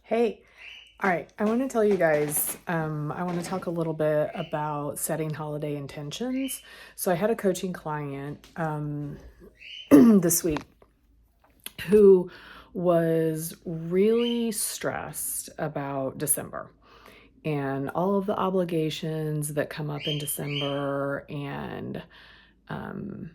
Hey, all right, I want to tell you guys, I want to talk a little bit about setting holiday intentions. So I had a coaching client this week who was really stressed about December and all of the obligations that come up in December and um,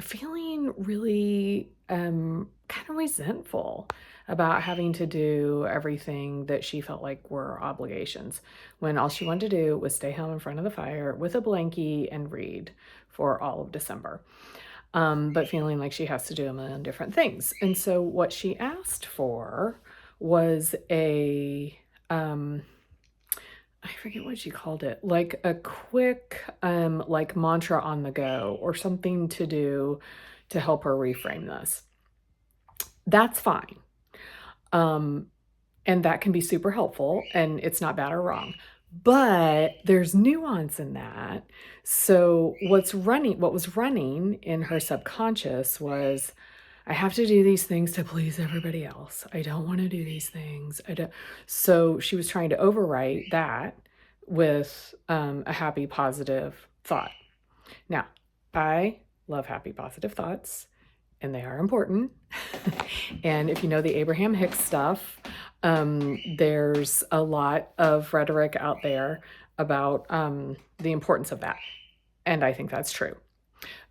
feeling really kind of resentful about having to do everything that she felt like were obligations when all she wanted to do was stay home in front of the fire with a blankie and read for all of December. But feeling like she has to do a million different things. And so what she asked for was um, I forget what she called it, like a quick, like mantra on the go or something to do to help her reframe this. That's fine. Um, and that can be super helpful and it's not bad or wrong. But there's nuance in that. So what was running in her subconscious was, I have to do these things to please everybody else. I don't want to do these things. I don't. So she was trying to overwrite that with a happy, positive thought. Now, I love happy, positive thoughts, and they are important. And if you know the Abraham Hicks stuff, there's a lot of rhetoric out there about the importance of that. And I think that's true.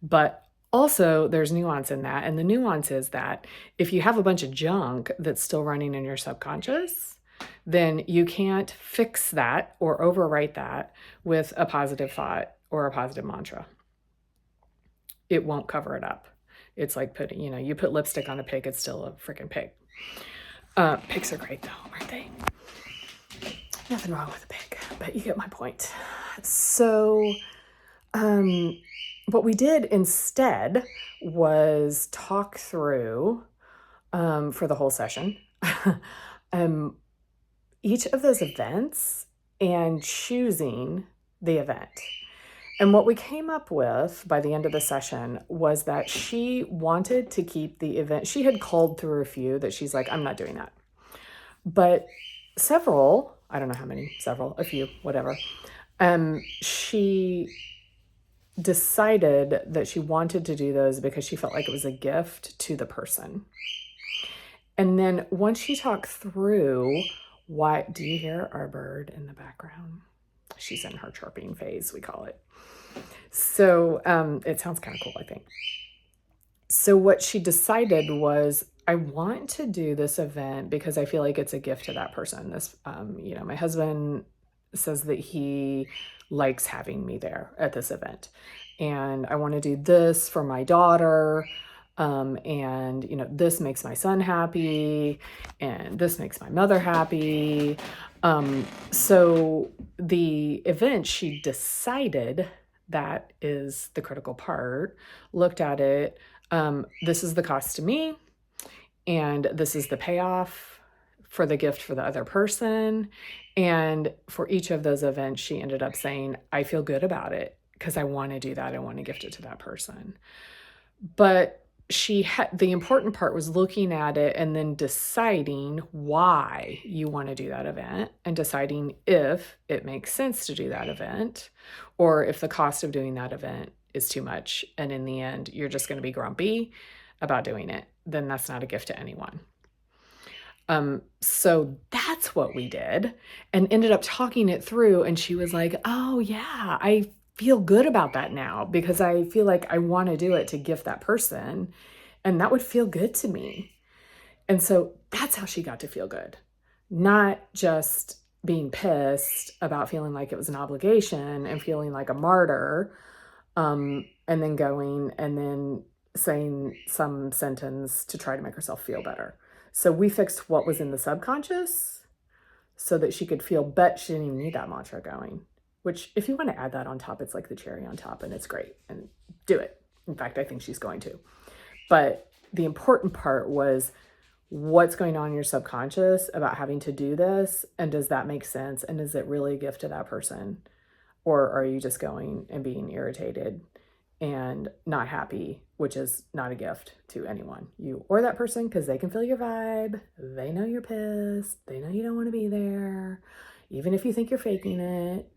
But also, there's nuance in that. And the nuance is that if you have a bunch of junk that's still running in your subconscious, then you can't fix that or overwrite that with a positive thought or a positive mantra. It won't cover it up. It's like putting, you put lipstick on a pig, it's still a freaking pig. Pigs are great though, aren't they? Nothing wrong with a pig, but you get my point. So, what we did instead was talk through for the whole session um, each of those events and choosing the event. And what we came up with by the end of the session was that she wanted to keep the event. She had culled through a few that she's like, I'm not doing that. But several, I don't know how many, a few, whatever, she decided that she wanted to do those because she felt like it was a gift to the person. And then once she talked through do you hear our bird in the background? She's in her chirping phase, we call it. So it sounds kind of cool, I think. So what she decided was, I want to do this event because I feel like it's a gift to that person. My husband says that he likes having me there at this event. And I want to do this for my daughter. And this makes my son happy and this makes my mother happy. So the event, she decided, that is the critical part, looked at it. This is the cost to me, and this is the payoff for the gift for the other person. And for each of those events, she ended up saying, I feel good about it because I want to do that. I want to gift it to that person. But the important part was looking at it and then deciding why you want to do that event and deciding if it makes sense to do that event or if the cost of doing that event is too much. And in the end, you're just going to be grumpy about doing it. Then that's not a gift to anyone. So that's what we did and ended up talking it through. And she was like, oh yeah, I feel good about that now because I feel like I want to do it to gift that person and that would feel good to me. And so that's how she got to feel good, not just being pissed about feeling like it was an obligation and feeling like a martyr, and then going and then saying some sentence to try to make herself feel better. So we fixed what was in the subconscious so that she could feel better. She didn't even need that mantra going, which if you want to add that on top, it's like the cherry on top and it's great, and do it. In fact, I think she's going to. But the important part was what's going on in your subconscious about having to do this, and does that make sense, and is it really a gift to that person, or are you just going and being irritated and not happy, which is not a gift to anyone, you or that person, because they can feel your vibe. They know you're pissed. They know you don't want to be there. Even if you think you're faking it,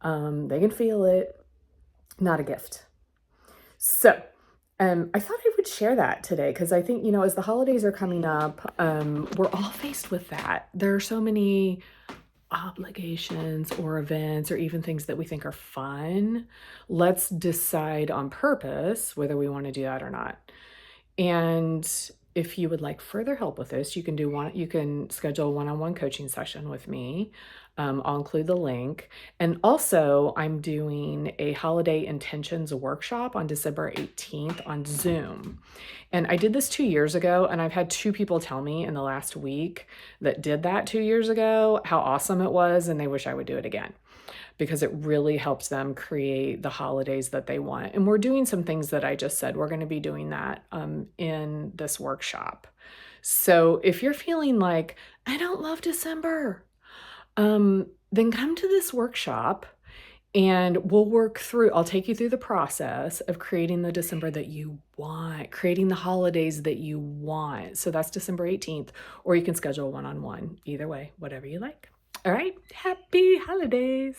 they can feel it. Not a gift. So, I thought I would share that today because I think, as the holidays are coming up, we're all faced with that. There are so many obligations or events or even things that we think are fun. Let's decide on purpose whether we want to do that or not. And if you would like further help with this, you can schedule a one-on-one coaching session with me. I'll include the link. And also, I'm doing a holiday intentions workshop on December 18th on Zoom. And I did this 2 years ago, and I've had 2 people tell me in the last week that did that 2 years ago how awesome it was, and they wish I would do it again because it really helps them create the holidays that they want. And we're doing some things that I just said. We're going to be doing that in this workshop. So if you're feeling like, I don't love December, then come to this workshop and I'll take you through the process of creating the December that you want, creating the holidays that you want. So that's December 18th, or you can schedule one-on-one. Either way, whatever you like. All right. Happy holidays.